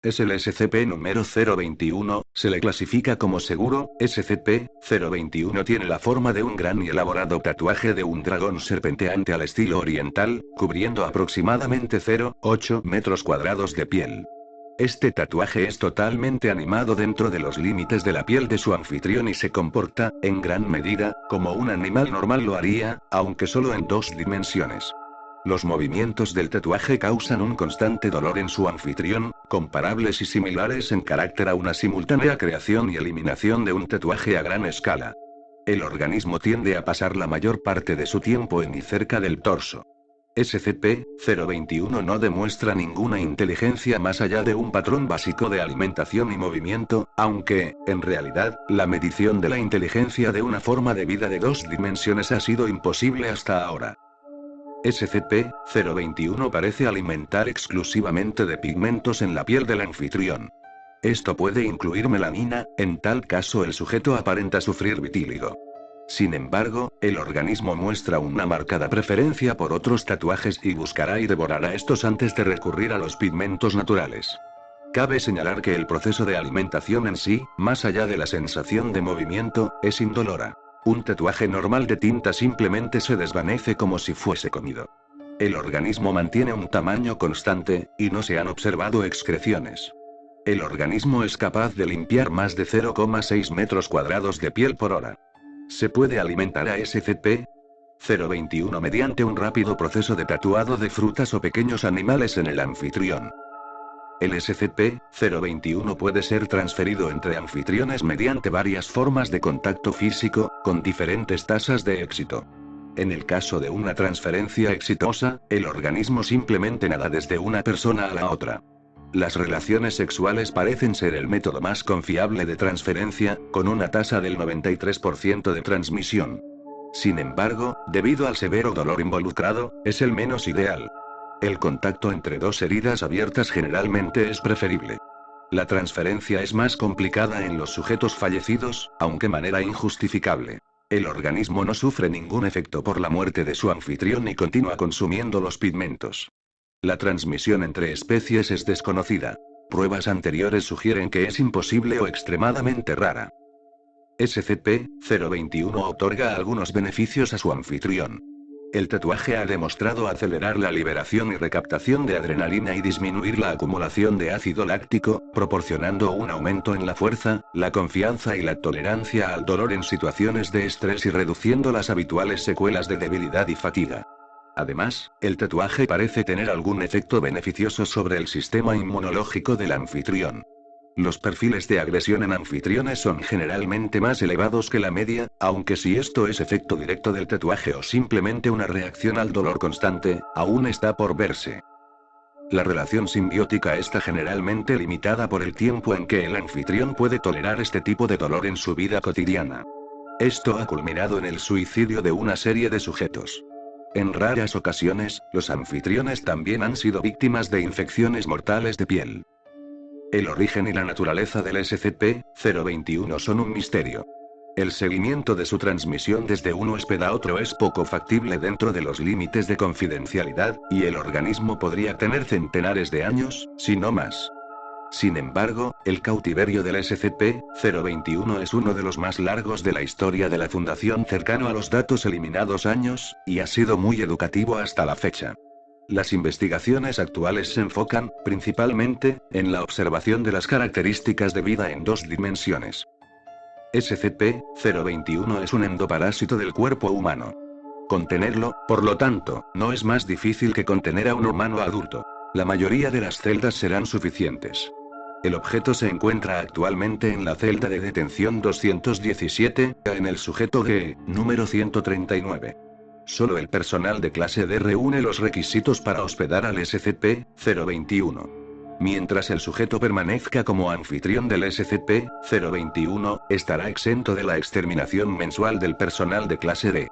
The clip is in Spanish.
es el SCP número 021, se le clasifica como seguro. SCP-021 tiene la forma de un gran y elaborado tatuaje de un dragón serpenteante al estilo oriental, cubriendo aproximadamente 0,8 metros cuadrados de piel. Este tatuaje es totalmente animado dentro de los límites de la piel de su anfitrión y se comporta, en gran medida, como un animal normal lo haría, aunque solo en 2 dimensiones. Los movimientos del tatuaje causan un constante dolor en su anfitrión, comparables y similares en carácter a una simultánea creación y eliminación de un tatuaje a gran escala. El organismo tiende a pasar la mayor parte de su tiempo en y cerca del torso. SCP-021 no demuestra ninguna inteligencia más allá de un patrón básico de alimentación y movimiento, aunque, en realidad, la medición de la inteligencia de una forma de vida de 2 dimensiones ha sido imposible hasta ahora. SCP-021 parece alimentar exclusivamente de pigmentos en la piel del anfitrión. Esto puede incluir melanina, en tal caso el sujeto aparenta sufrir vitíligo. Sin embargo, el organismo muestra una marcada preferencia por otros tatuajes y buscará y devorará estos antes de recurrir a los pigmentos naturales. Cabe señalar que el proceso de alimentación en sí, más allá de la sensación de movimiento, es indolora. Un tatuaje normal de tinta simplemente se desvanece como si fuese comido. El organismo mantiene un tamaño constante, y no se han observado excreciones. El organismo es capaz de limpiar más de 0,6 metros cuadrados de piel por hora. Se puede alimentar a SCP-021 mediante un rápido proceso de tatuado de frutas o pequeños animales en el anfitrión. El SCP-021 puede ser transferido entre anfitriones mediante varias formas de contacto físico, con diferentes tasas de éxito. En el caso de una transferencia exitosa, el organismo simplemente nada desde una persona a la otra. Las relaciones sexuales parecen ser el método más confiable de transferencia, con una tasa del 93% de transmisión. Sin embargo, debido al severo dolor involucrado, es el menos ideal. El contacto entre 2 heridas abiertas generalmente es preferible. La transferencia es más complicada en los sujetos fallecidos, aunque de manera injustificable. El organismo no sufre ningún efecto por la muerte de su anfitrión y continúa consumiendo los pigmentos. La transmisión entre especies es desconocida. Pruebas anteriores sugieren que es imposible o extremadamente rara. SCP-021 otorga algunos beneficios a su anfitrión. El tatuaje ha demostrado acelerar la liberación y recaptación de adrenalina y disminuir la acumulación de ácido láctico, proporcionando un aumento en la fuerza, la confianza y la tolerancia al dolor en situaciones de estrés y reduciendo las habituales secuelas de debilidad y fatiga. Además, el tatuaje parece tener algún efecto beneficioso sobre el sistema inmunológico del anfitrión. Los perfiles de agresión en anfitriones son generalmente más elevados que la media, aunque si esto es efecto directo del tatuaje o simplemente una reacción al dolor constante, aún está por verse. La relación simbiótica está generalmente limitada por el tiempo en que el anfitrión puede tolerar este tipo de dolor en su vida cotidiana. Esto ha culminado en el suicidio de una serie de sujetos. En raras ocasiones, los anfitriones también han sido víctimas de infecciones mortales de piel. El origen y la naturaleza del SCP-021 son un misterio. El seguimiento de su transmisión desde un huésped a otro es poco factible dentro de los límites de confidencialidad, y el organismo podría tener centenares de años, si no más. Sin embargo, el cautiverio del SCP-021 es uno de los más largos de la historia de la Fundación, cercano a los datos eliminados años, y ha sido muy educativo hasta la fecha. Las investigaciones actuales se enfocan, principalmente, en la observación de las características de vida en 2 dimensiones. SCP-021 es un endoparásito del cuerpo humano. Contenerlo, por lo tanto, no es más difícil que contener a un humano adulto. La mayoría de las celdas serán suficientes. El objeto se encuentra actualmente en la celda de detención 217, en el sujeto G, número 139. Solo el personal de clase D reúne los requisitos para hospedar al SCP-021. Mientras el sujeto permanezca como anfitrión del SCP-021, estará exento de la exterminación mensual del personal de clase D.